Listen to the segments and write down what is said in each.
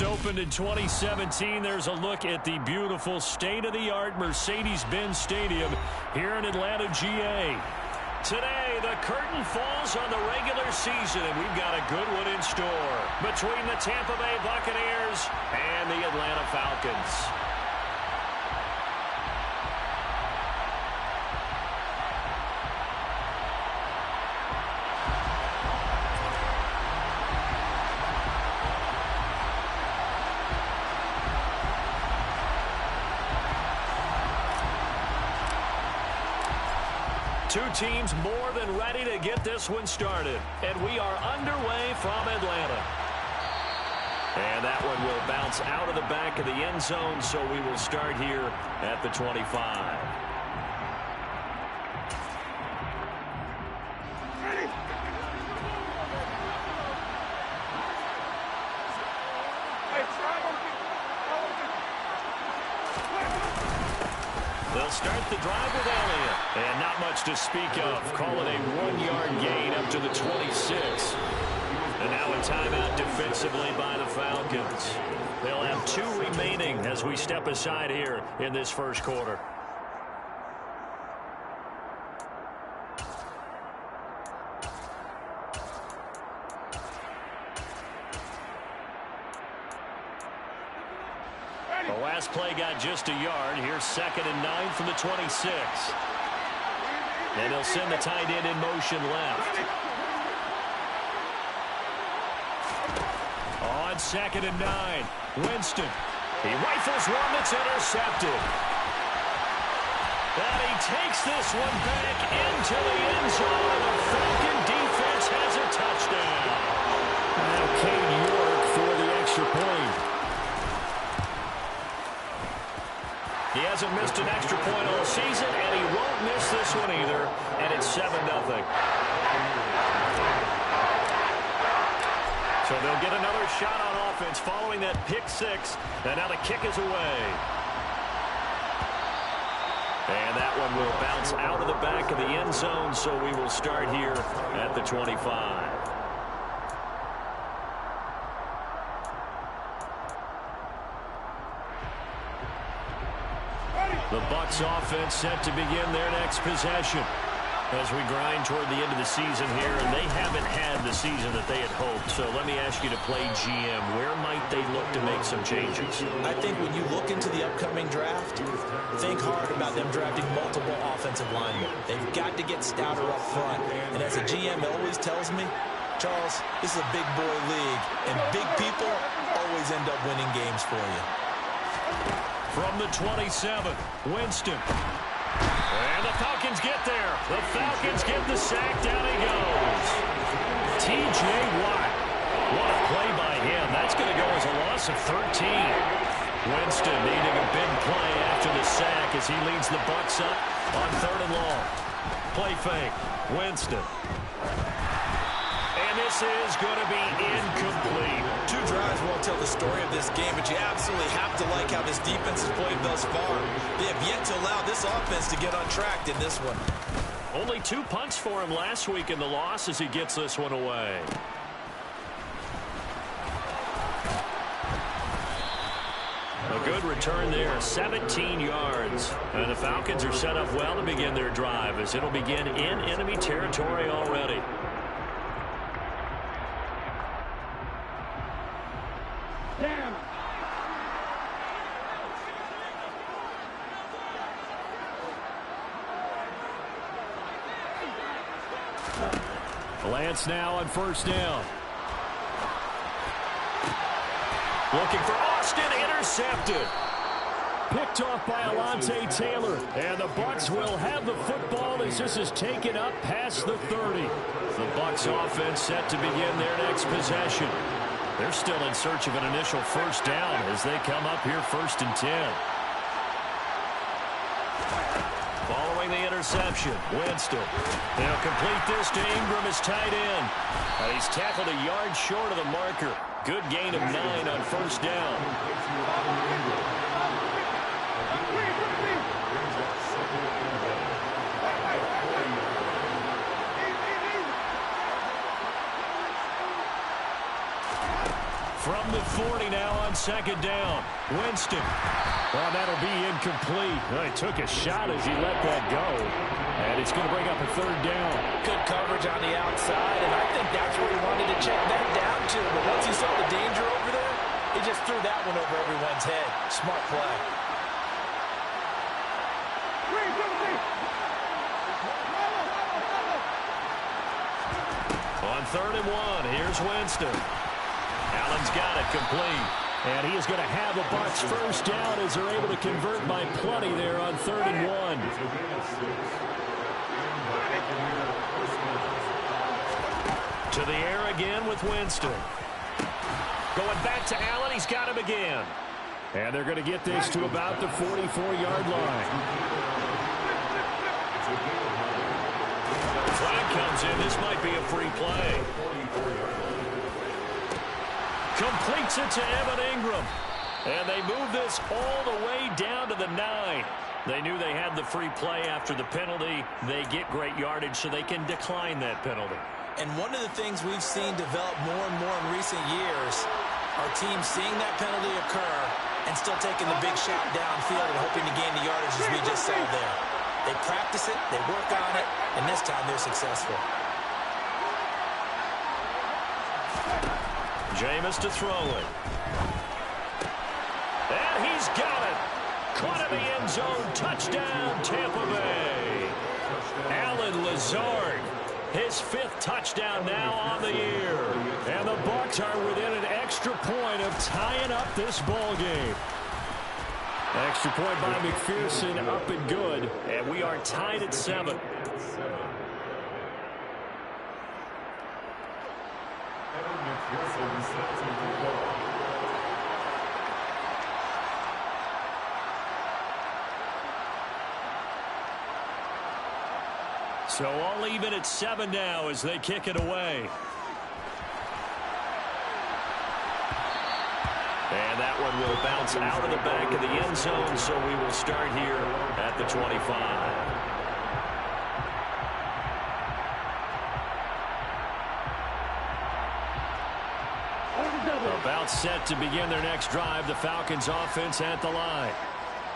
First opened in 2017, there's a look at the beautiful state-of-the-art Mercedes-Benz Stadium here in Atlanta, GA. Today, the curtain falls on the regular season, and we've got a good one in store between the Tampa Bay Buccaneers and the Atlanta Falcons. Two teams more than ready to get this one started. And we are underway from Atlanta. And that one will bounce out of the back of the end zone, so we will start here at the 25. They'll start the drive with Elliott. And not much to speak of. Call it a 1-yard gain up to the 26. And now a timeout defensively by the Falcons. They'll have 2 remaining as we step aside here in this first quarter. The last play got just a yard. Here's 2nd and 9 from the 26. And they'll send the tight end in motion left. On 2nd and 9, Winston. He rifles one that's intercepted. And he takes this one back into the end zone. And the Falcon defense has a touchdown. Now Cade York for the extra point. He hasn't missed an extra point all season, and he won't miss this one either, and it's 7-0. So they'll get another shot on offense following that pick 6, and now the kick is away. And that one will bounce out of the back of the end zone, so we will start here at the 25. The Bucs offense set to begin their next possession as we grind toward the end of the season here, and they haven't had the season that they had hoped. So let me ask you to play GM. Where might they look to make some changes? I think when you look into the upcoming draft, think hard about them drafting multiple offensive linemen. They've got to get stouter up front. And as a GM always tells me, Charles, this is a big boy league, and big people always end up winning games for you. From the 27, Winston. And the Falcons get there. The Falcons get the sack. Down he goes. T.J. Watt. What a play by him. That's going to go as a loss of 13. Winston needing a big play after the sack as he leads the Bucs up on 3rd and long. Play fake. Winston. And this is going to be incomplete. 2 drives won't tell the story of this game, but you absolutely have to like how this defense has played thus far. They have yet to allow this offense to get untracked in this one. Only 2 punts for him last week in the loss as he gets this one away. A good return there, 17 yards. And the Falcons are set up well to begin their drive as it'll begin in enemy territory already. Lance now on 1st down. Looking for Austin, intercepted. Picked off by Alontae Taylor. And the Bucs will have the football as this is taken up past the 30. The Bucs offense set to begin their next possession. They're still in search of an initial 1st down as they come up here 1st and 10. Following the interception, Winston. They'll complete this to Ingram as tight end. And he's tackled a yard short of the marker. Good gain of 9 on 1st down. From the 40 now on second down. Winston. Well, that'll be incomplete. Well, he took a shot as he let that go. And it's going to bring up a third down. Good coverage on the outside, and I think that's where he wanted to check that down to. But once he saw the danger over there, he just threw that one over everyone's head. Smart play. On 3rd and 1, here's Winston. Allen's got it complete. And he is going to have the Bucs first down as they're able to convert by plenty there on 3rd and 1. To the air again with Winston. Going back to Allen, he's got him again. And they're going to get this to about the 44-yard line. Flag comes in. This might be a free play. Completes it to Evan Ingram. And they move this all the way down to the 9. They knew they had the free play after the penalty. They get great yardage so they can decline that penalty. And one of the things we've seen develop more and more in recent years, our team seeing that penalty occur and still taking the big shot downfield and hoping to gain the yardage as we just saw there. They practice it, they work on it, and this time they're successful. Jameis to throw it. And he's got it. Caught in the end zone. Touchdown, Tampa Bay. Allen Lazard. His 5th touchdown now on the year. And the Bucs are within an extra point of tying up this ball game. Extra point by McPherson, up and good. And we are tied at 7. So all even at 7 now as they kick it away. And that one will bounce out of the back of the end zone, so we will start here at the 25. About set to begin their next drive. The Falcons offense at the line.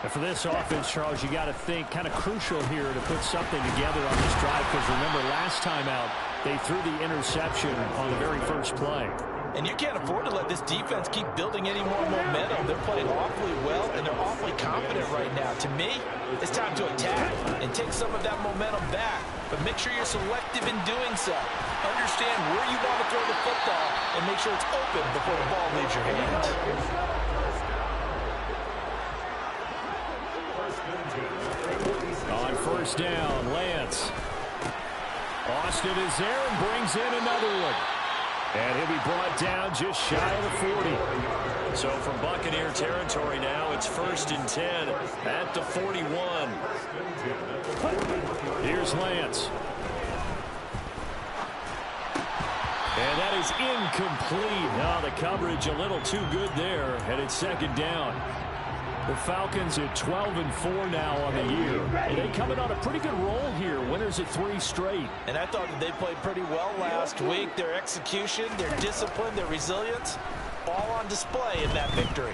And for this offense, Charles, you got to think kind of crucial here to put something together on this drive, because remember last time out they threw the interception on the very first play. And you can't afford to let this defense keep building any more momentum. They're playing awfully well, and they're awfully confident right now. To me, it's time to attack and take some of that momentum back. But make sure you're selective in doing so. Understand where you want to throw the football and make sure it's open before the ball leaves your hands. On first down, Lance. Austin is there and brings in another one. And he'll be brought down just shy of the 40. So from Buccaneer territory now, it's 1st and 10 at the 41. Here's Lance. And that is incomplete. Now the coverage a little too good there, and it's 2nd down. The Falcons at 12-4 now on the year. And they coming on a pretty good roll here. Winners at 3 straight. And I thought that they played pretty well last week. Their execution, their discipline, their resilience, all on display in that victory.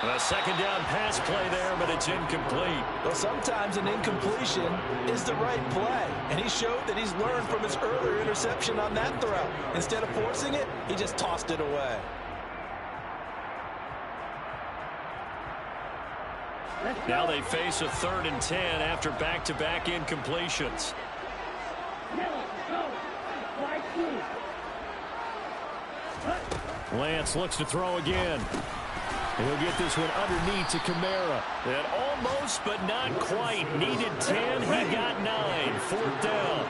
A 2nd down pass play there, but it's incomplete. Well, sometimes an incompletion is the right play. And he showed that he's learned from his earlier interception on that throw. Instead of forcing it, he just tossed it away. Now they face a 3rd and 10 after back-to-back incompletions. Lance looks to throw again. He'll get this one underneath to Kamara. And almost, but not quite. Needed 10. He got 9. 4th down.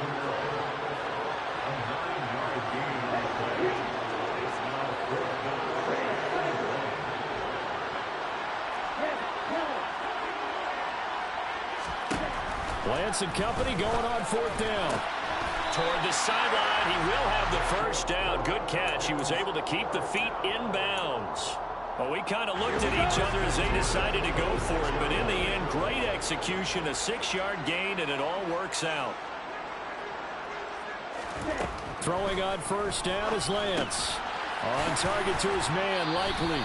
Lance and company going on 4th down. Toward the sideline, he will have the first down. Good catch. He was able to keep the feet in bounds. Well, we kind of looked at each other as they decided to go for it, but in the end, great execution, a 6-yard gain, and it all works out. Throwing on first down is Lance. On target to his man, Likely.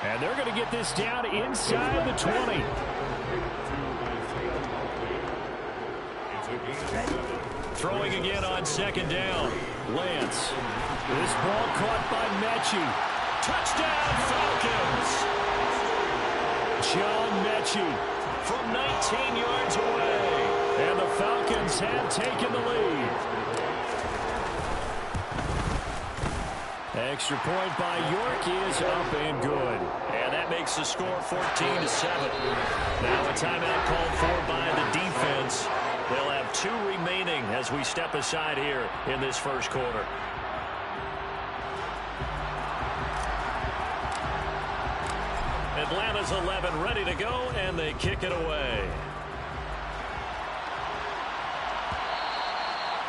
And they're going to get this down inside the 20. Throwing again on second down. Lance. This ball caught by Mechie. Touchdown, Falcons! John Mechie from 19 yards away. And the Falcons have taken the lead. Extra point by York is up and good. And that makes the score 14-7. Now a timeout called for by the defense. They'll have 2 remaining as we step aside here in this first quarter. Atlanta's 11 ready to go, and they kick it away.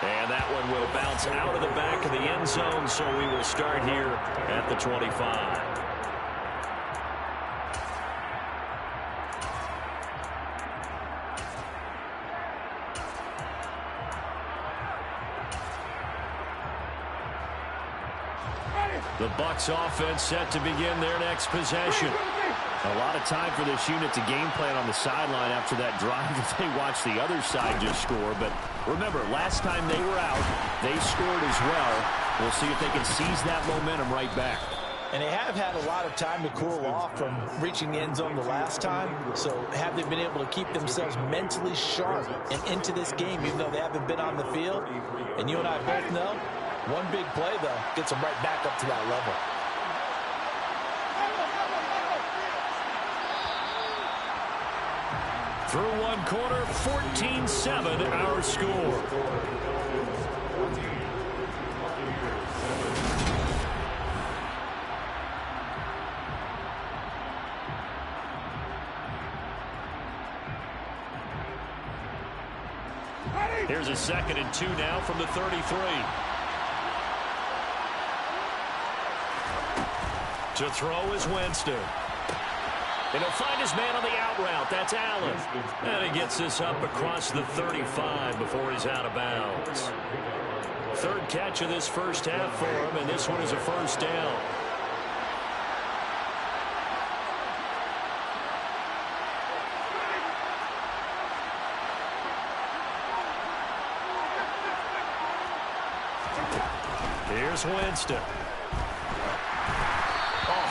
And that one will bounce out of the back of the end zone, so we will start here at the 25. The Bucs offense set to begin their next possession. A lot of time for this unit to game plan on the sideline after that drive that they watched the other side just score. But remember, last time they were out, they scored as well. We'll see if they can seize that momentum right back. And they have had a lot of time to cool off from reaching the end zone the last time. So have they been able to keep themselves mentally sharp and into this game, even though they haven't been on the field? And you and I both know, one big play, though, gets them right back up to that level. Through one quarter, 14-7 our score. Here's a 2nd and 2 now from the 33. To throw is Winston. And he'll find his man on the out route. That's Allen. And he gets this up across the 35 before he's out of bounds. 3rd catch of this first half for him, and this one is a first down. Here's Winston.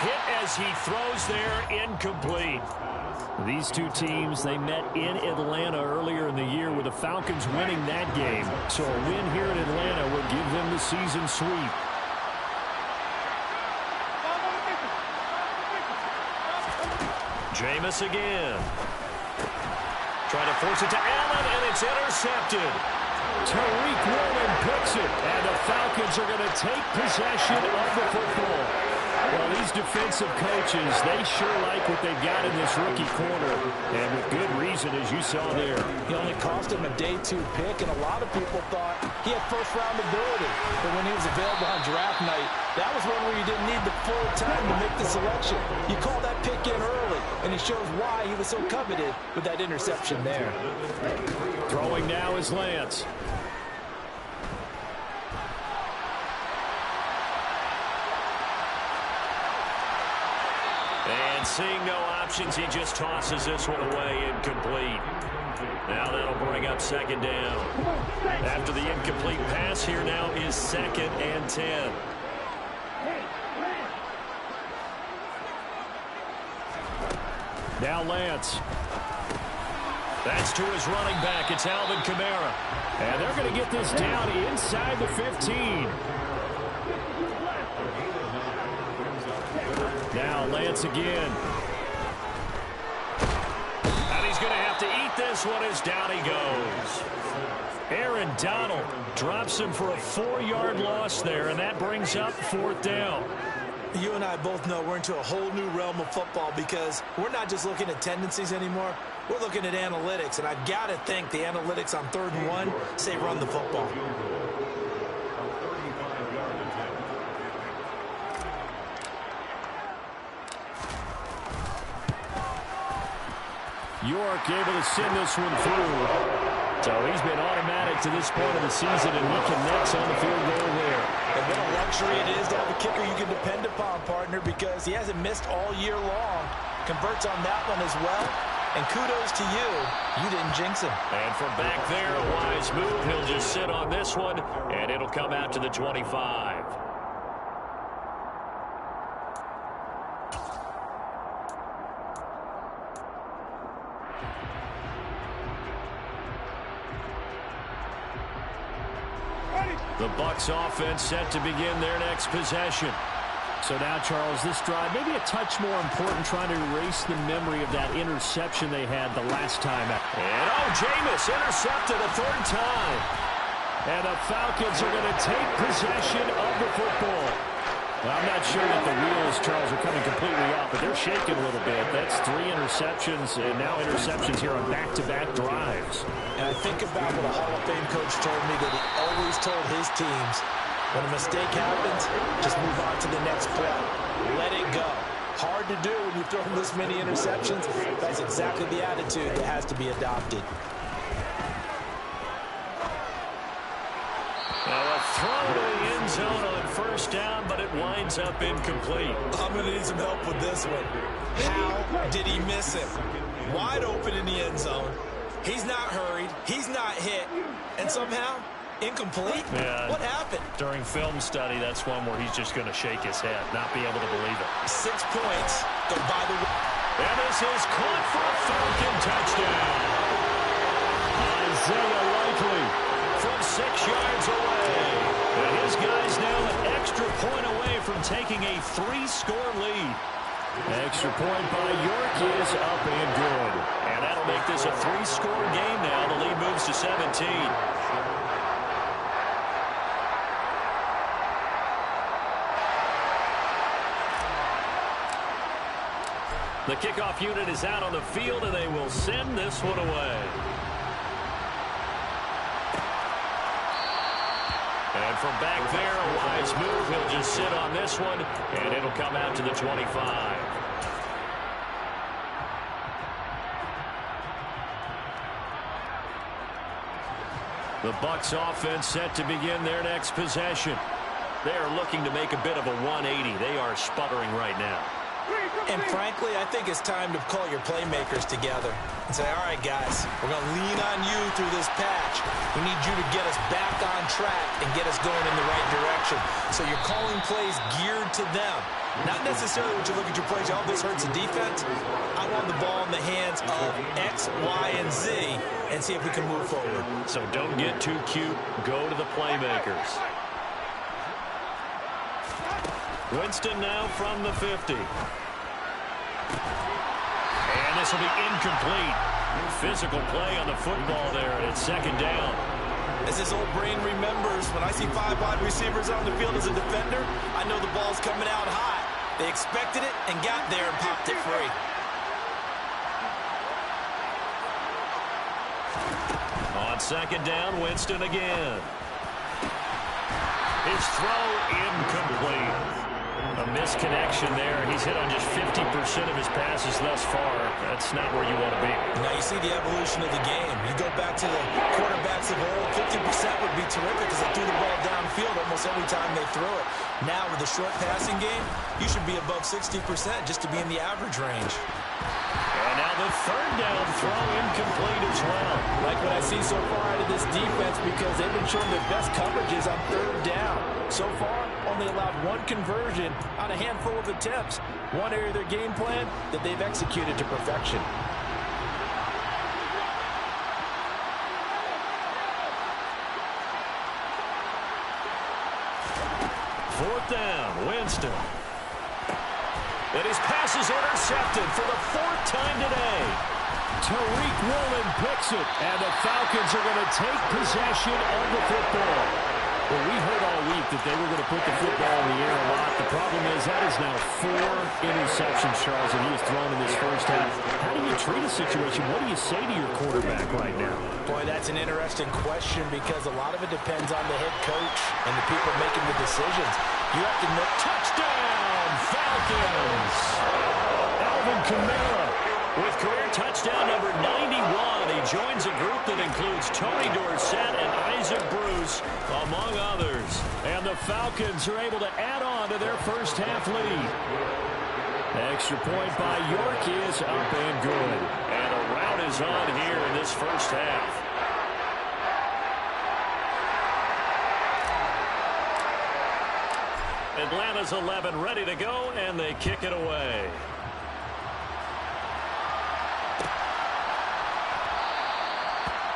Hit as he throws there, incomplete. These two teams, they met in Atlanta earlier in the year with the Falcons winning that game. So a win here in Atlanta would give them the season sweep. Jameis again. Trying to force it to Allen, and it's intercepted. Tariq Woolen picks it, and the Falcons are going to take possession of the football. Well, these defensive coaches, they sure like what they've got in this rookie corner, and with good reason, as you saw there. He only cost him a day 2 pick, and a lot of people thought he had first-round ability. But when he was available on draft night, that was one where you didn't need the full time to make the selection. You call that pick in early, and it shows why he was so coveted with that interception there. Throwing now is Lance. And seeing no options, he just tosses this one away, incomplete. Now that'll bring up 2nd down. After the incomplete pass, here now is 2nd and 10. Now Lance. That's to his running back. It's Alvin Kamara. And they're going to get this down inside the 15. Now Lance again. And he's going to have to eat this one as down he goes. Aaron Donald drops him for a 4-yard loss there, and that brings up 4th down. You and I both know we're into a whole new realm of football because we're not just looking at tendencies anymore. We're looking at analytics, and I've got to think the analytics on 3rd and 1 say run the football. York able to send this one through. So he's been automatic to this point of the season, and he connects on the field goal there. And what a luxury it is to have a kicker you can depend upon, partner, because he hasn't missed all year long. Converts on that one as well. And kudos to you. You didn't jinx him. And from back there, a wise move. He'll just sit on this one, and it'll come out to the 25. The Bucs offense set to begin their next possession. So now, Charles, this drive maybe a touch more important, trying to erase the memory of that interception they had the last time out. And Jameis intercepted a third time. And the Falcons are going to take possession of the football. Well, I'm not sure that the wheels, Charles, are coming completely off, but they're shaking a little bit. That's 3 interceptions, and now interceptions here on back-to-back drives. And I think about what a Hall of Fame coach told me that he always told his teams, when a mistake happens, just move on to the next play. Let it go. Hard to do when you've thrown this many interceptions. That's exactly the attitude that has to be adopted. Now a throw to the end zone on first down, but it winds up incomplete. I'm going to need some help with this one. How did he miss him? Wide open in the end zone. He's not hurried. He's not hit. And somehow, incomplete? Yeah, what happened? During film study, that's one where he's just going to shake his head, not be able to believe it. 6 points go by the way. And this is caught for a Falcon touchdown. Isaiah Likely from 6 yards away. And his guy's now an extra point away from taking a 3-score lead. Extra point by York is up and good. And that'll make this a 3-score game now. The lead moves to 17. The kickoff unit is out on the field, and they will send this one away. And from back there, a wise move. He'll just sit on this one, and it'll come out to the 25. The Bucs offense set to begin their next possession. They are looking to make a bit of a 180. They are sputtering right now. And frankly, I think it's time to call your playmakers together and say, all right, guys, we're going to lean on you through this patch. We need you to get us back on track and get us going in the right direction. So you're calling plays geared to them. Not necessarily when you look at your plays, oh, this hurts the defense. I want the ball in the hands of X, Y, and Z and see if we can move forward. So don't get too cute. Go to the playmakers. Winston now from the 50. And this will be incomplete. Physical play on the football there, and it's second down. As his old brain remembers, when I see 5 wide receivers on the field as a defender, I know the ball's coming out high. They expected it and got there and popped it free. On second down, Winston again. His throw incomplete. A misconnection there. He's hit on just 50% of his passes thus far. That's not where you want to be. Now you see the evolution of the game. You go back to the quarterbacks of old, 50% would be terrific because they threw the ball downfield almost every time they threw it. Now with the short passing game, you should be above 60% just to be in the average range. And now the third down throw incomplete as well. Like what I see so far out of this defense, because they've been showing their best coverages on third down. So far, only allowed 1 conversion on a handful of attempts. One area of their game plan that they've executed to perfection. Fourth down, Winston. And his pass is intercepted for the 4th time today. Tariq Woolen picks it, and the Falcons are going to take possession of the football. Well, we heard all week that they were going to put the football in the air a lot. The problem is that is now 4 interceptions, Charles, that he has thrown in this first half. How do you treat a situation? What do you say to your quarterback right now? Boy, that's an interesting question because a lot of it depends on the head coach and the people making the decisions. You have to know. Touchdown, Falcons! Alvin Kamara With career touchdown number 91, he joins a group that includes Tony Dorsett and Isaac Bruce, among others. And the Falcons are able to add on to their first half lead. Extra point by York is up and good. And a rout is on here in this first half. Atlanta's 11 ready to go, and they kick it away.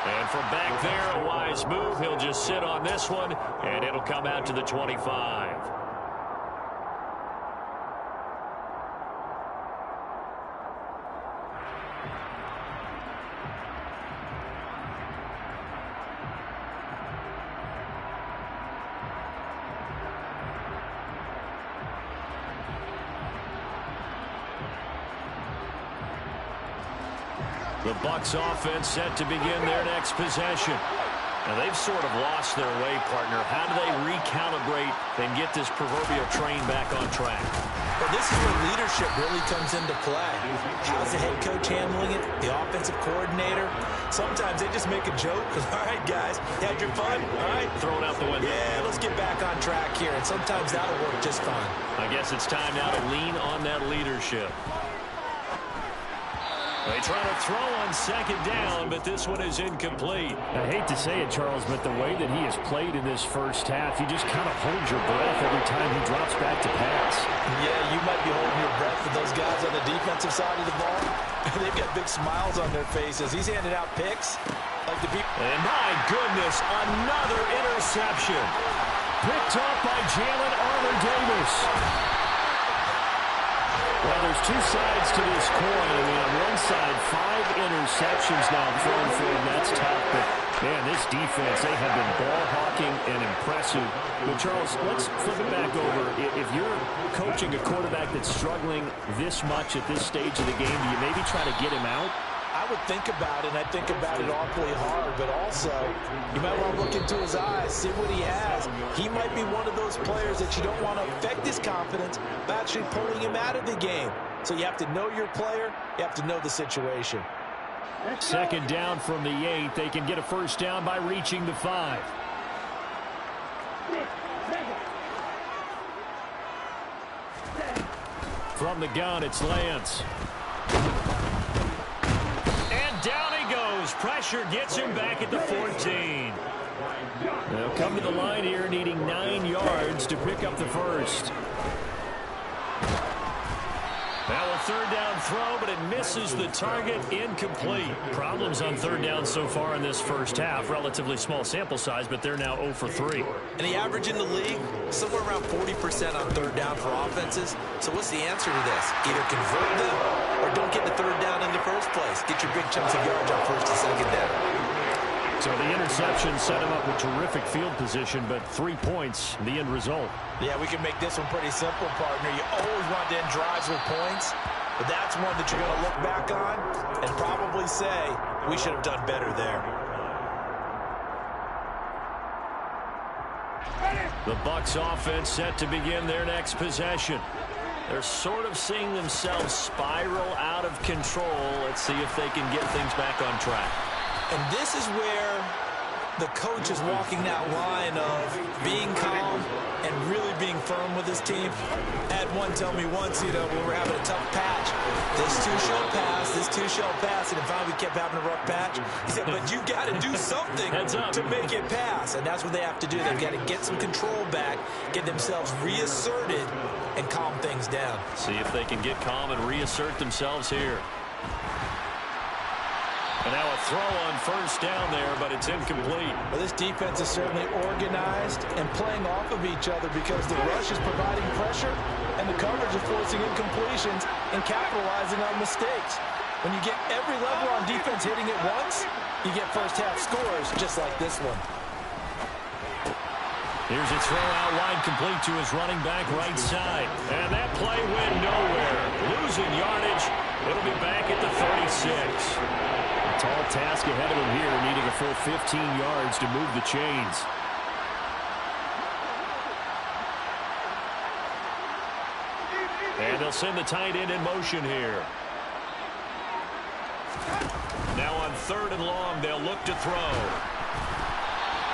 And from back there, a wise move. He'll just sit on this one, and it'll come out to the 25. The Bucs offense set to begin their next possession. Now they've sort of lost their way, partner. How do they recalibrate and get this proverbial train back on track? Well, this is where leadership really comes into play. How's the head coach handling it? The offensive coordinator? Sometimes they just make a joke. All right, guys, you had your fun? All right. Throw it out the window. Yeah, let's get back on track here. And sometimes that'll work just fine. I guess it's time now to lean on that leadership. They try to throw on second down, but this one is incomplete. I hate to say it, Charles, but the way that he has played in this first half, you just kind of hold your breath every time he drops back to pass. Yeah, you might be holding your breath for those guys on the defensive side of the ball. They've got big smiles on their faces. He's handing out picks like the people. And my goodness, another interception. Picked off by Jalen Armour-Davis. Well, there's two sides to this coin. I mean, on one side, 5 interceptions now thrown for him. That's tough. But, man, this defense, they have been ball hawking and impressive. But, Charles, let's flip it back over. If you're coaching a quarterback that's struggling this much at this stage of the game, do you maybe try to get him out? I would think about it, and I think about it awfully hard, but also you might want to look into his eyes, see what he has. He might be one of those players that you don't want to affect his confidence by actually pulling him out of the game. So you have to know your player, you have to know the situation. Second down from the 8. They can get a first down by reaching the 5. From the gun, it's Lance. Down he goes. Pressure gets him back at the 14. They'll come to the line here needing 9 yards to pick up the first. Now a third down throw, but it misses the target. Incomplete. Problems on third down so far in this first half. Relatively small sample size, but they're now 0 for 3. And the average in the league, somewhere around 40% on third down for offenses. So what's the answer to this? Either convert them or don't get the third down in the first place. Get your big chunks of yards on first and second down. So the interception set him up with terrific field position, but 3 points, the end result. Yeah, we can make this one pretty simple, partner. You always want to end drives with points, but that's one that you're going to look back on and probably say, we should have done better there. The Bucs offense set to begin their next possession. They're sort of seeing themselves spiral out of control. Let's see if they can get things back on track. And this is where the coach is walking that line of being calm and really being firm with his team. I had one tell me once, when we're having a tough patch, this too shall pass, this too shall pass, and if we kept having a rough patch, he said, but you got to do something to make it pass, and that's what they have to do. They've got to get some control back, get themselves reasserted, and calm things down. See if they can get calm and reassert themselves here. And now a throw on first down there, but it's incomplete. Well, this defense is certainly organized and playing off of each other because the rush is providing pressure and the coverage is forcing incompletions and capitalizing on mistakes. When you get every level on defense hitting it once, you get first half scores just like this one. Here's a throw out wide complete to his running back right side. And that play went nowhere. Losing yardage. It'll be back at the 36. Tall task ahead of him here, needing a full 15 yards to move the chains. And they'll send the tight end in motion here. Now on 3rd and long, they'll look to throw.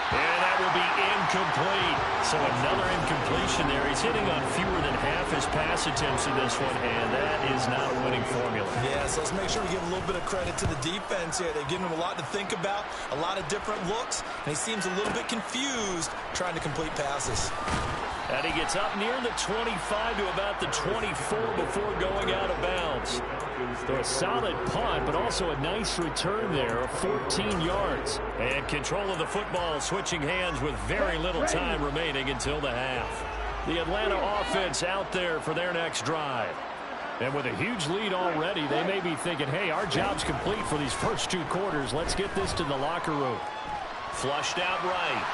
And that will be incomplete. So another incompletion there. He's hitting on fewer than half his pass attempts in this one, and that is not a winning formula. Yeah, so let's make sure we give a little bit of credit to the defense here. They've given him a lot to think about, a lot of different looks, and he seems a little bit confused trying to complete passes. And he gets up near the 25 to about the 24 before going out of bounds. So a solid punt, but also a nice return there of 14 yards. And control of the football switching hands with very little time remaining until the half. The Atlanta offense out there for their next drive. And with a huge lead already, they may be thinking, hey, our job's complete for these first 2 quarters. Let's get this to the locker room. Flushed out right.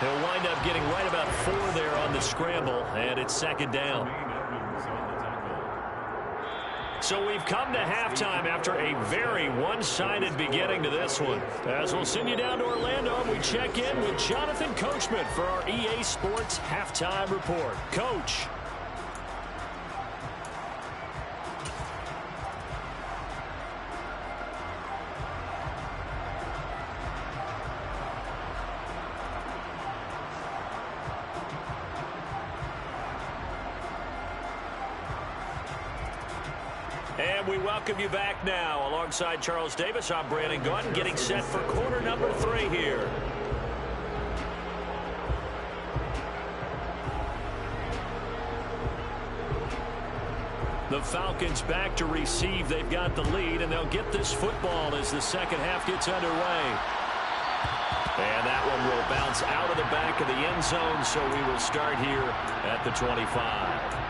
He'll wind up getting right about 4 there on the scramble, and it's 2nd down. So we've come to halftime after a very one-sided beginning to this one. As we'll send you down to Orlando, and we check in with Jonathan Coachman for our EA Sports Halftime Report. Coach. And we welcome you back now. Alongside Charles Davis, I'm Brandon Gaudin, getting set for quarter number 3 here. The Falcons back to receive. They've got the lead, and they'll get this football as the second half gets underway. And that one will bounce out of the back of the end zone, so we will start here at the 25.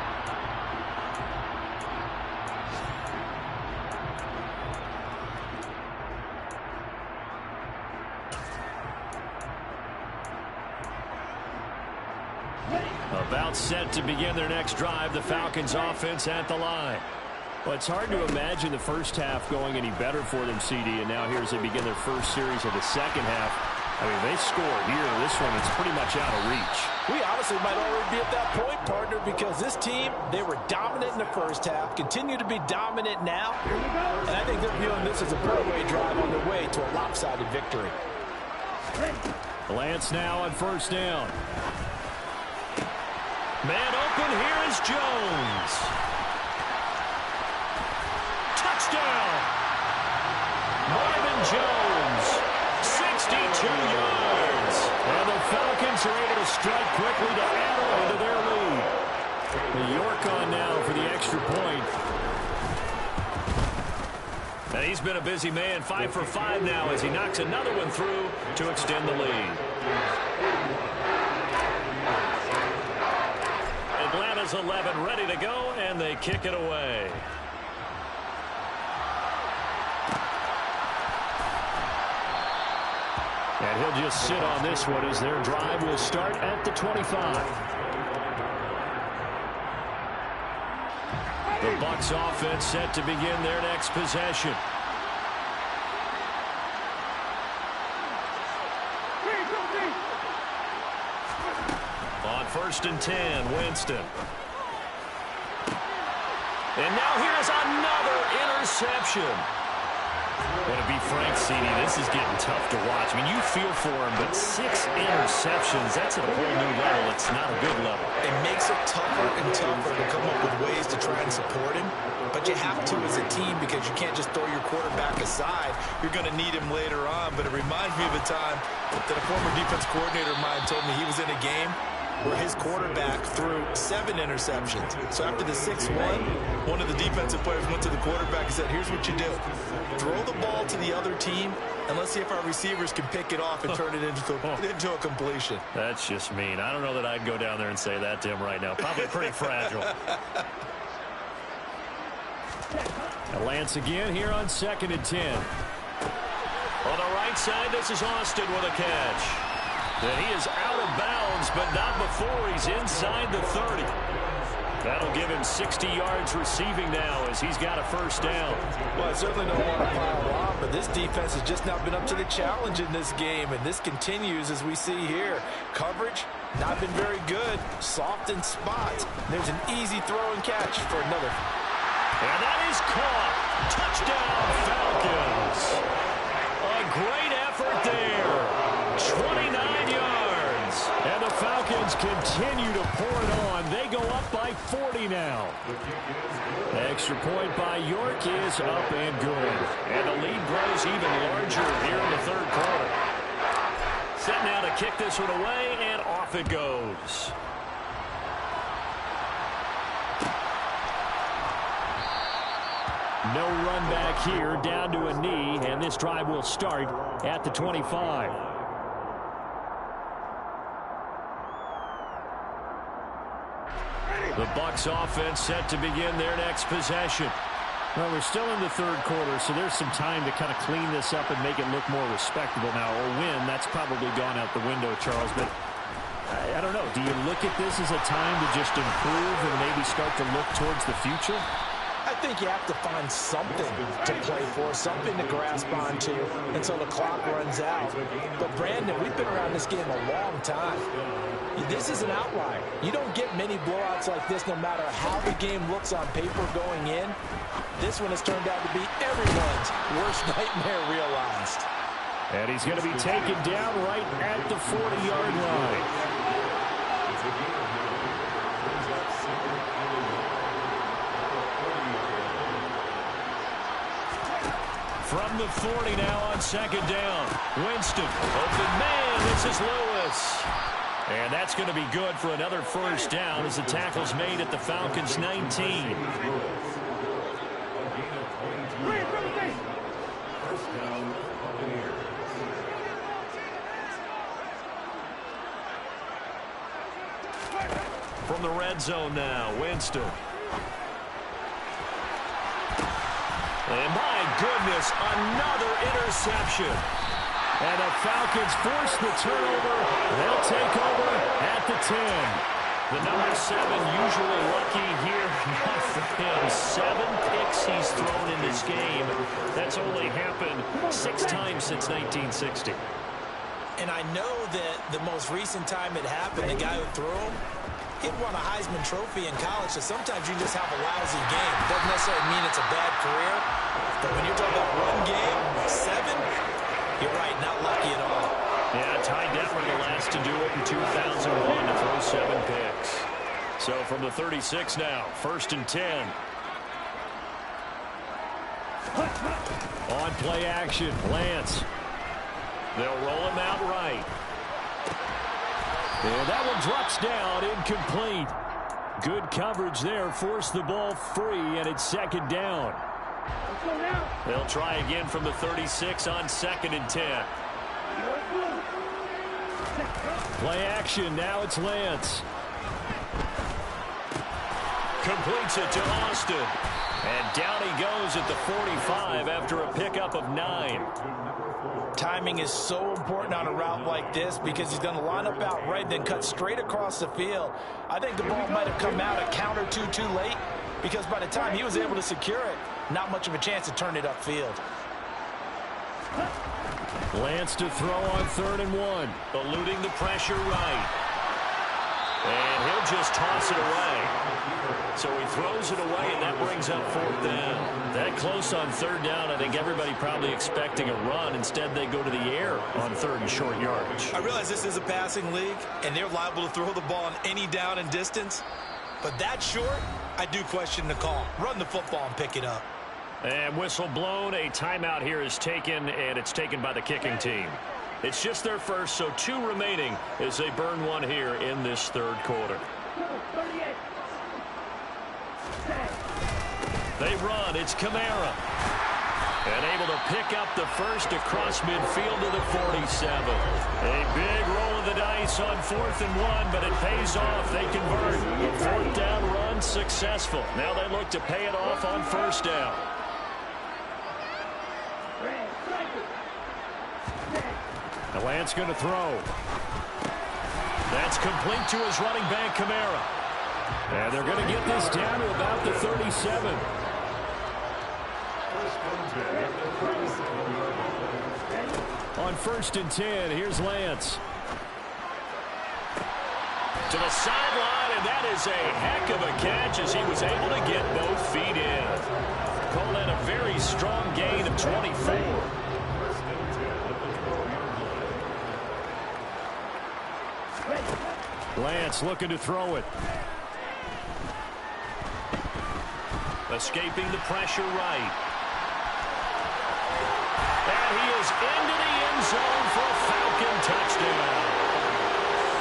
About set to begin their next drive, the Falcons offense at the line. Well, it's hard to imagine the first half going any better for them, CD, and now here as they begin their first series of the second half. I mean, they score here. This one is pretty much out of reach. We honestly might already be at that point, partner, because this team, they were dominant in the first half, continue to be dominant now, and I think they're viewing this as a breakaway drive on their way to a lopsided victory. Lance now on 1st down. Man open, here is Jones. Touchdown! Marvin Jones, 62 yards. And the Falcons are able to strike quickly to add on to their lead. The York on now for the extra point. And he's been a busy man, 5 for 5 now as he knocks another one through to extend the lead. Atlanta's 11 ready to go, and they kick it away. And he'll just sit on this one as their drive will start at the 25. The Bucs offense set to begin their next possession. On 1st and 10, Winston. And now here's another interception. And to be frank, CD, this is getting tough to watch. I mean, you feel for him, but 6 interceptions, that's at a whole new level. It's not a good level. It makes it tougher and tougher to come up with ways to try and support him. But you have to as a team because you can't just throw your quarterback aside. You're going to need him later on. But it reminds me of a time that a former defense coordinator of mine told me he was in a game where his quarterback threw 7 interceptions. So after the 6th one of the defensive players went to the quarterback and said, here's what you do. Throw the ball to the other team, and let's see if our receivers can pick it off and turn it into a completion. That's just mean. I don't know that I'd go down there and say that to him right now. Probably pretty fragile. And Lance again here on 2nd and 10. On the right side, this is Austin with a catch. And he is out of bounds, but not before he's inside the 30. That'll give him 60 yards receiving now as he's got a 1st down. Well, I certainly don't want to pile on, but this defense has just not been up to the challenge in this game, and this continues as we see here. Coverage, not been very good. Soft in spots. There's an easy throw and catch for another. And that is caught. Touchdown, Falcons. A great effort there. 29 yards. And the Falcons continue to pour it on. They go up by 40 now. Extra point by York is up and good. And the lead grows even larger here in the third quarter. Set now to kick this one away, and off it goes. No run back here, down to a knee, and this drive will start at the 25. The Bucs offense set to begin their next possession. Well, we're still in the third quarter, so there's some time to kind of clean this up and make it look more respectable now. Or win, that's probably gone out the window, Charles. But I don't know. Do you look at this as a time to just improve and maybe start to look towards the future? I think you have to find something to play for, something to grasp onto until the clock runs out. But, Brandon, we've been around this game a long time. This is an outlier. You don't get many blowouts like this no matter how the game looks on paper going in. This one has turned out to be everyone's worst nightmare realized. And he's going to be taken down right at the 40-yard line. From the 40 now on second down. Winston, open man, this is Lewis. And that's going to be good for another first down as the tackle's made at the Falcons' 19. From the red zone now, Winston. And my goodness, another interception. And the Falcons force the turnover. They'll take over at the 10. The number 7 usually lucky here. Not for him. 7 picks he's thrown in this game. That's only happened 6 times since 1960. And I know that the most recent time it happened, the guy who threw him, he won a Heisman Trophy in college, so sometimes you just have a lousy game. Doesn't necessarily mean it's a bad career, but when you're talking about one game, 7, you're right, not lucky at all. Yeah, Ty Detmer the last to do it in 2001 to throw 7 picks. So from the 36 now, 1st and 10. On play action, Lance. They'll roll him out right. And that one drops down, incomplete. Good coverage there, force the ball free, and it's second down. They'll try again from the 36 on 2nd and 10. Play action, now it's Lance. Completes it to Austin. And down he goes at the 45 after a pickup of 9. Timing is so important on a route like this because he's going to line up out right, then cut straight across the field. I think the ball might have come out a count or two too late because by the time he was able to secure it, not much of a chance to turn it upfield. Lance to throw on 3rd and 1. Eluding the pressure right. And he'll just toss it away. So he throws it away, and that brings up 4th down. That close on 3rd down, I think everybody probably expecting a run. Instead, they go to the air on 3rd and short yardage. I realize this is a passing league, and they're liable to throw the ball on any down and distance. But that short, I do question the call. Run the football and pick it up. And whistle blown. A timeout here is taken, and it's taken by the kicking team. It's just their first, so 2 remaining as they burn one here in this 3rd quarter. They run. It's Kamara. And able to pick up the first across midfield to the 47. A big roll of the dice on 4th and 1, but it pays off. They convert. The 4th down run successful. Now they look to pay it off on 1st down. Now Lance going to throw. That's complete to his running back, Kamara. And they're going to get this down to about the 37. On 1st and 10, here's Lance. To the sideline, and that is a heck of a catch as he was able to get both feet in. Call that a very strong gain of 24. Lance looking to throw it. Escaping the pressure right. And he is into the end zone for a Falcon touchdown.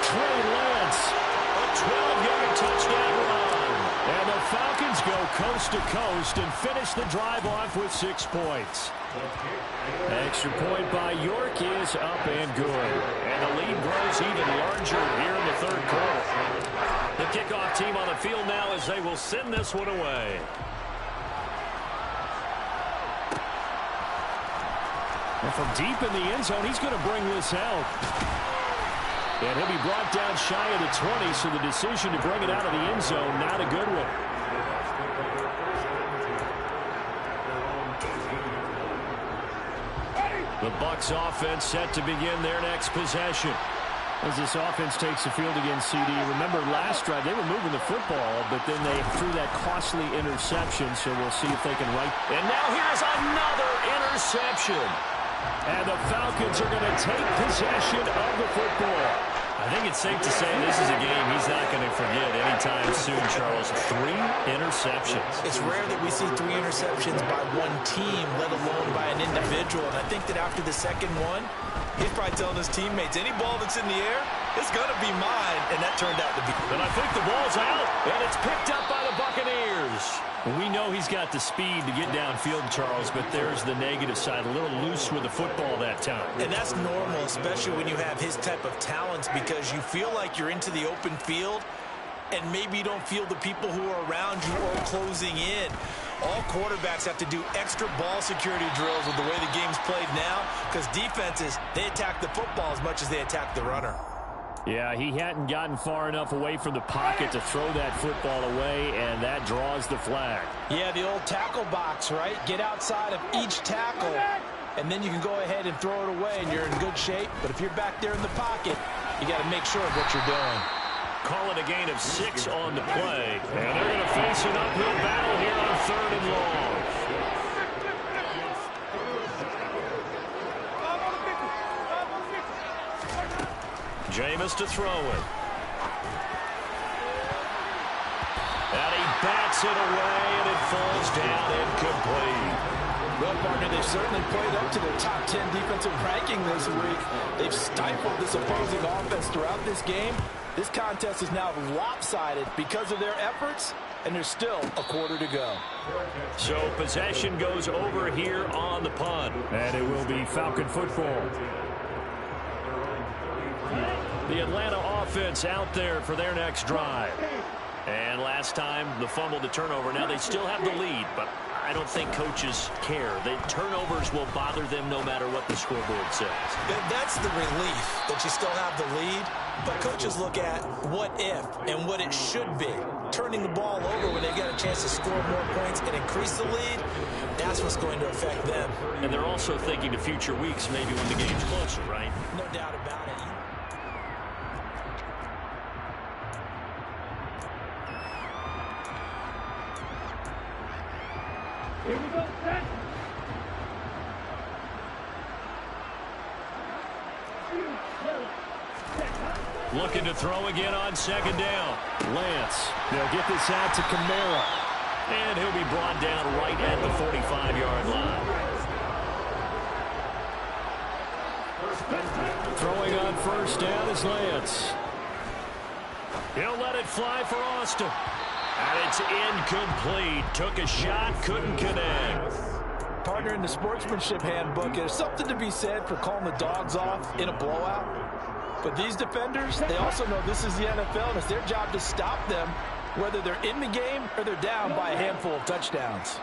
Trey Lance, a 12-yard touchdown run. And the Falcons go coast to coast and finish the drive off with 6 points. Extra point by York is up and good. And the lead grows even larger here in the third quarter. The kickoff team on the field now as they will send this one away. And from deep in the end zone, he's going to bring this out. And he'll be brought down shy of the 20, so the decision to bring it out of the end zone, not a good one. The Bucs offense set to begin their next possession. As this offense takes the field against CD, remember last drive they were moving the football, but then they threw that costly interception, so we'll see if they can right. And now here's another interception. And the Falcons are going to take possession of the football. I think it's safe to say this is a game he's not going to forget anytime soon, Charles. 3 interceptions. It's rare that we see 3 interceptions by one team, let alone by an individual. And I think that after the second one, he's probably telling his teammates, any ball that's in the air, it's going to be mine. And that turned out to be. And I think the ball's out, and it's picked up by the Buccaneers. We know he's got the speed to get downfield, Charles, but there's the negative side. A little loose with the football that time. And that's normal, especially when you have his type of talents, because you feel like you're into the open field, and maybe you don't feel the people who are around you or closing in. All quarterbacks have to do extra ball security drills with the way the game's played now, because defenses, they attack the football as much as they attack the runner. Yeah, he hadn't gotten far enough away from the pocket to throw that football away, and that draws the flag. Yeah, the old tackle box, right? Get outside of each tackle, and then you can go ahead and throw it away, and you're in good shape. But if you're back there in the pocket, you got to make sure of what you're doing. Call it a gain of 6 on the play. And they're going to face an uphill battle here on 3rd and long. Jameis to throw it. And he bats it away, and it falls down incomplete. Well, partner, they've certainly played up to their top 10 defensive ranking this week. They've stifled this opposing offense throughout this game. This contest is now lopsided because of their efforts, and there's still a quarter to go. So possession goes over here on the punt. And it will be Falcon football. The Atlanta offense out there for their next drive. And last time, the fumble, the turnover. Now they still have the lead, but I don't think coaches care. The turnovers will bother them no matter what the scoreboard says. That's the relief that you still have the lead. But coaches look at what if and what it should be. Turning the ball over when they get a chance to score more points and increase the lead, that's what's going to affect them. And they're also thinking to future weeks, maybe when the game's closer, right? No doubt about it. Here we go, set. Looking to throw again on 2nd down. Lance, they'll get this out to Kamara. And he'll be brought down right at the 45-yard line. Throwing on 1st down is Lance. He'll let it fly for Austin. And it's incomplete. Took a shot, couldn't connect. Partner, in the sportsmanship handbook, there's something to be said for calling the dogs off in a blowout. But these defenders, they also know this is the NFL, and it's their job to stop them, whether they're in the game or they're down by a handful of touchdowns.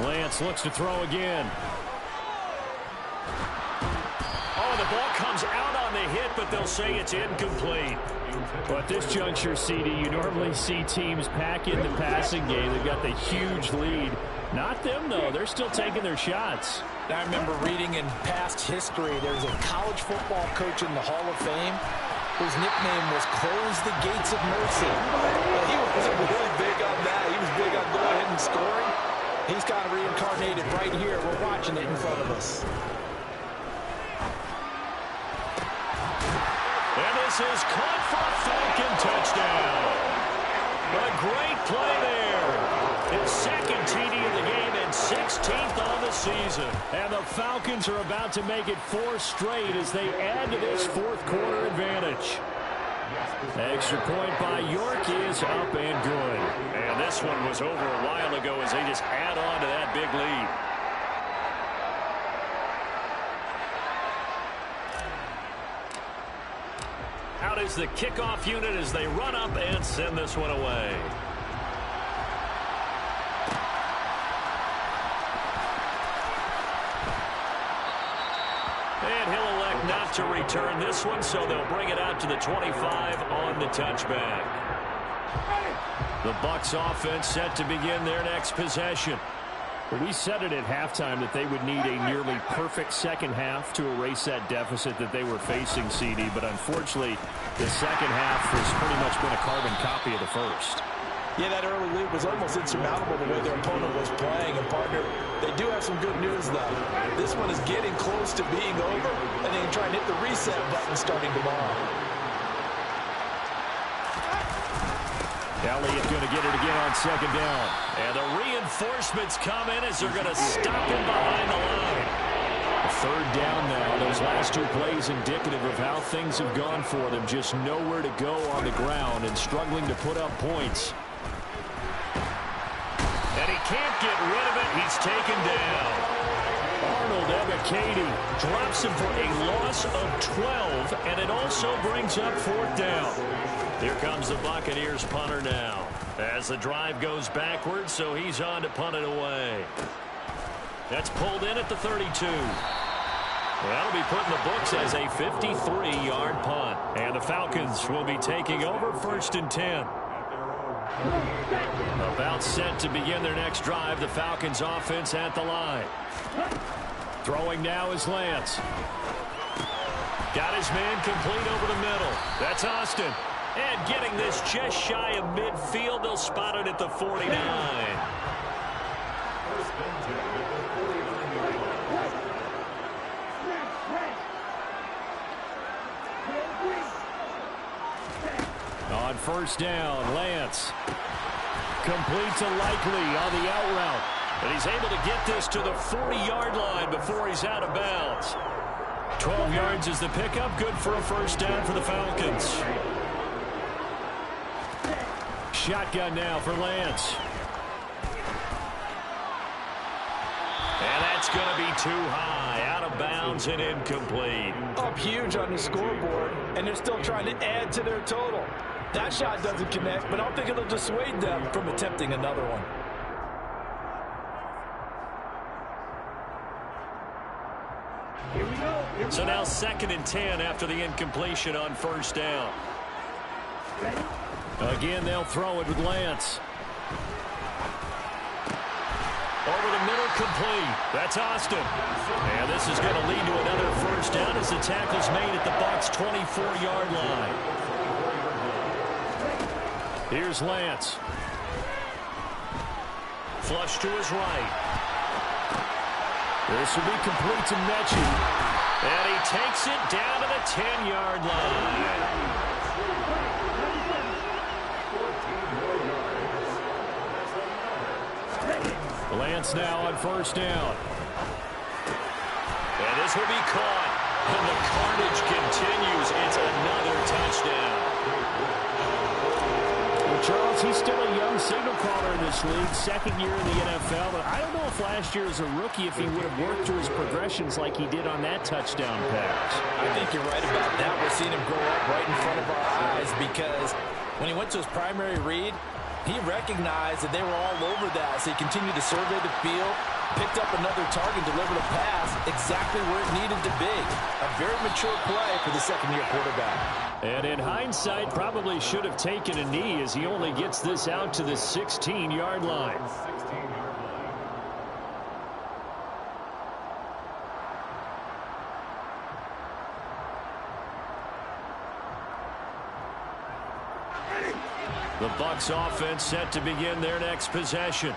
Lance looks to throw again. Oh, the ball comes out on the hit, but they'll say it's incomplete. But at this juncture, CD, you normally see teams pack in the passing game. They've got the huge lead. Not them, though. They're still taking their shots. I remember reading in past history, there's a college football coach in the Hall of Fame whose nickname was Close the Gates of Mercy. He was really big on that. He was big on going ahead and in scoring, he's kind of reincarnated right here. We're watching it in front of us. And this is caught for a Falcon touchdown. A great play there. His second TD of the game and 16th on the season. And the Falcons are about to make it 4 straight as they add to this fourth quarter advantage. Extra point by York is up and good. And this one was over a while ago as they just add on to that big lead. Out is the kickoff unit as they run up and send this one away. And he'll elect not to return this one, so they'll bring it out to the 25 on the touchback. The Bucs offense set to begin their next possession. We said it at halftime that they would need a nearly perfect second half to erase that deficit that they were facing, CD. But unfortunately, the second half has pretty much been a carbon copy of the first. Yeah, that early lead was almost insurmountable the way their opponent was playing. And, partner, they do have some good news, though. This one is getting close to being over, and they can try and hit the reset button starting tomorrow. Elliott going to get it again on second down. And the reinforcements come in as they're going to stop him behind the line. Third down now. Those last 2 plays indicative of how things have gone for them. Just nowhere to go on the ground and struggling to put up points. And he can't get rid of it. He's taken down. Arnold Ebiketie drops him for a loss of 12, and it also brings up fourth down. Here comes the Buccaneers punter now as the drive goes backwards, so he's on to punt it away. That's pulled in at the 32. Well, that'll be put in the books as a 53-yard punt. And the Falcons will be taking over 1st and 10. About set to begin their next drive, the Falcons offense at the line. Throwing now is Lance. Got his man complete over the middle. That's Austin. And getting this just shy of midfield, they'll spot it at the 49. On first down, Lance. Complete to Likely on the out route. And he's able to get this to the 40-yard line before he's out of bounds. 12 yards is the pickup. Good for a first down for the Falcons. Shotgun now for Lance. And that's going to be too high. Out of bounds and incomplete. Up huge on the scoreboard, and they're still trying to add to their total. That shot doesn't connect, but I don't think it'll dissuade them from attempting another one. Here we go. So now 2nd and 10 after the incompletion on first down. Again, they'll throw it with Lance. Over the middle, complete. That's Austin. And this is going to lead to another first down as the tackle's made at the Bucs' 24-yard line. Here's Lance. Flush to his right. This will be complete to Mechie. And he takes it down to the 10-yard line. Lance now on first down. And this will be caught. And the carnage continues. It's another touchdown. Well, Charles, he's still a young signal caller in this league, 2nd year in the NFL. But I don't know if last year as a rookie if he would have worked through his progressions like he did on that touchdown pass. I think you're right about that. We're seeing him grow up right in front of our eyes because when he went to his primary read, he recognized that they were all over that, so he continued to survey the field, picked up another target, delivered a pass exactly where it needed to be. A very mature play for the second-year quarterback. And in hindsight, probably should have taken a knee as he only gets this out to the 16-yard line. The Bucs offense set to begin their next possession.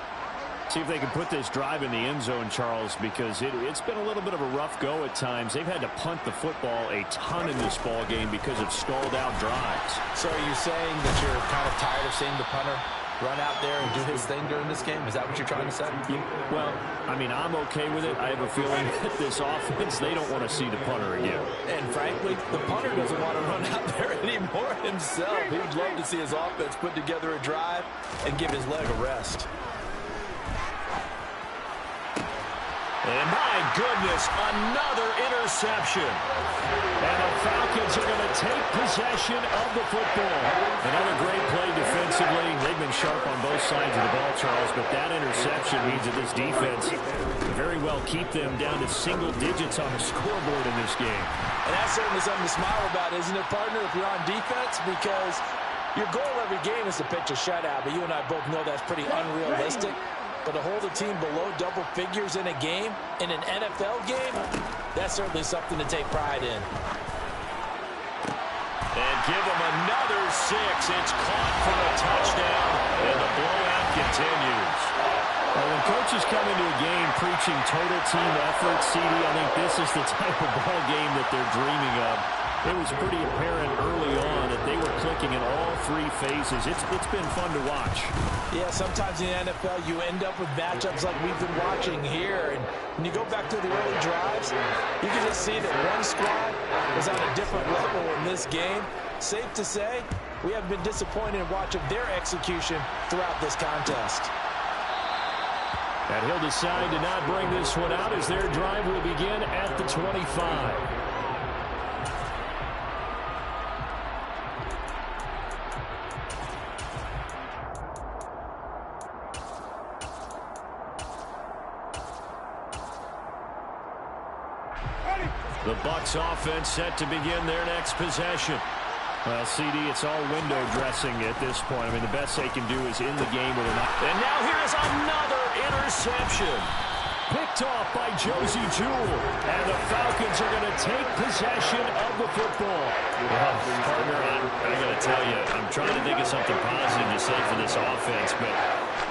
See if they can put this drive in the end zone, Charles, because it's been a little bit of a rough go at times. They've had to punt the football a ton in this ball game because of stalled out drives. So are you saying that you're kind of tired of seeing the punter run out there and do his thing during this game? Is that what you're trying to say? Well, I mean, I'm okay with it. I have a feeling that this offense, they don't want to see the punter again. And frankly, the punter doesn't want to run out there anymore himself. He would love to see his offense put together a drive and give his leg a rest. And my goodness, another interception. And the Falcons are going to take possession of the football. Another great play defensively. They've been sharp on both sides of the ball, Charles, but that interception means that this defense very well keep them down to single digits on the scoreboard in this game. And that's certainly something to smile about, isn't it, partner, if you're on defense? Because your goal every game is to pitch a shutout, but you and I both know that's pretty unrealistic. But to hold a team below double figures in a game, in an NFL game, that's certainly something to take pride in. And give them another 6. It's caught for a touchdown, and the blowout continues. Well, when coaches come into a game preaching total team effort, CD, I think this is the type of ball game that they're dreaming of. It was pretty apparent early on that they were clicking in all 3 phases. It's been fun to watch. Yeah, sometimes in the NFL you end up with matchups like we've been watching here. And when you go back to the early drives, you can just see that one squad was on a different level in this game. Safe to say, we have been disappointed in watching their execution throughout this contest. And he'll decide to not bring this one out as their drive will begin at the 25. The Bucs offense set to begin their next possession. Well, CD, it's all window dressing at this point. I mean, the best they can do is in the game with an... And now here's another interception. Picked off by Josie Jewell. And the Falcons are going to take possession of the football. Well, partner, I got to tell you, I'm trying to think of something positive to say for this offense, but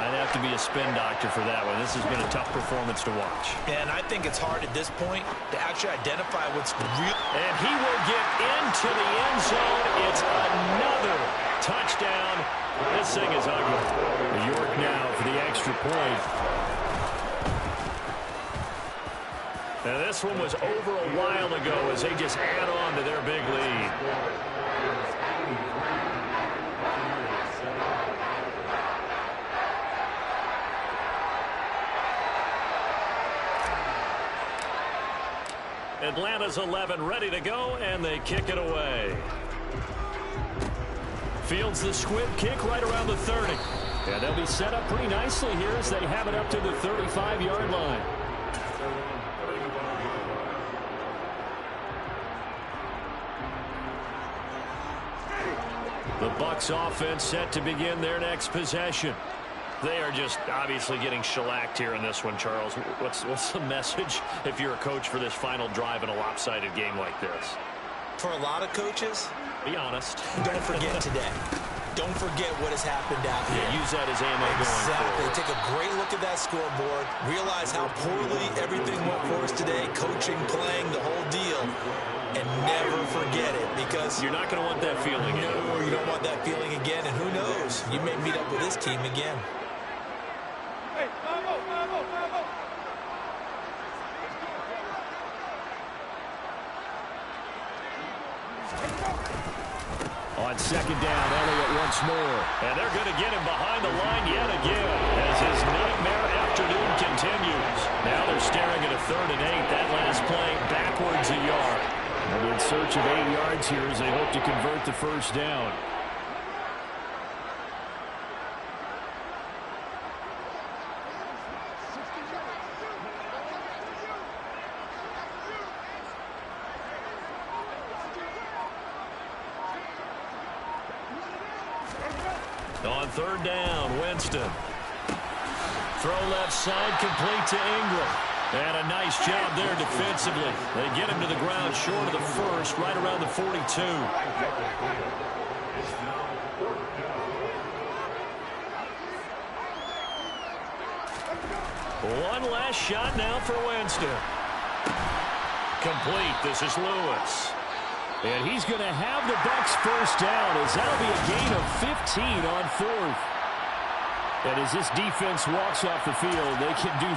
I'd have to be a spin doctor for that one. This has been a tough performance to watch. And I think it's hard at this point to actually identify what's real. And he will get into the end zone. It's another touchdown. This thing is ugly. York now for the extra point. Now this one was over a while ago as they just add on to their big lead. Atlanta's 11 ready to go, and they kick it away. Fields the squib kick right around the 30. Yeah, they'll be set up pretty nicely here as they have it up to the 35-yard line. The Bucs offense set to begin their next possession. They are just obviously getting shellacked here in this one, Charles. What's the message if you're a coach for this final drive in a lopsided game like this? For a lot of coaches, be honest. Don't forget today. Don't forget what has happened out here. Yeah, use that as ammo going forward. Take a great look at that scoreboard. Realize how poorly everything went for us today. Coaching, playing, the whole deal. And never forget it, because you're not going to want that feeling again. No, you don't want that feeling again, and who knows? You may meet up with this team again. Hey, on second down, Elliott once more. And they're going to get him behind the line yet again as his nightmare afternoon continues. Now they're staring at a 3rd and 8. That last play backwards a yard. And in search of 8 yards here as they hope to convert the first down. On 3rd down, Winston. Throw left side, complete to Ingram. And a nice job there defensively. They get him to the ground short of the first, right around the 42. One last shot now for Winston. Complete. This is Lewis. And he's going to have the Bucs first down, as that'll be a gain of 15 on fourth. And as this defense walks off the field, they can do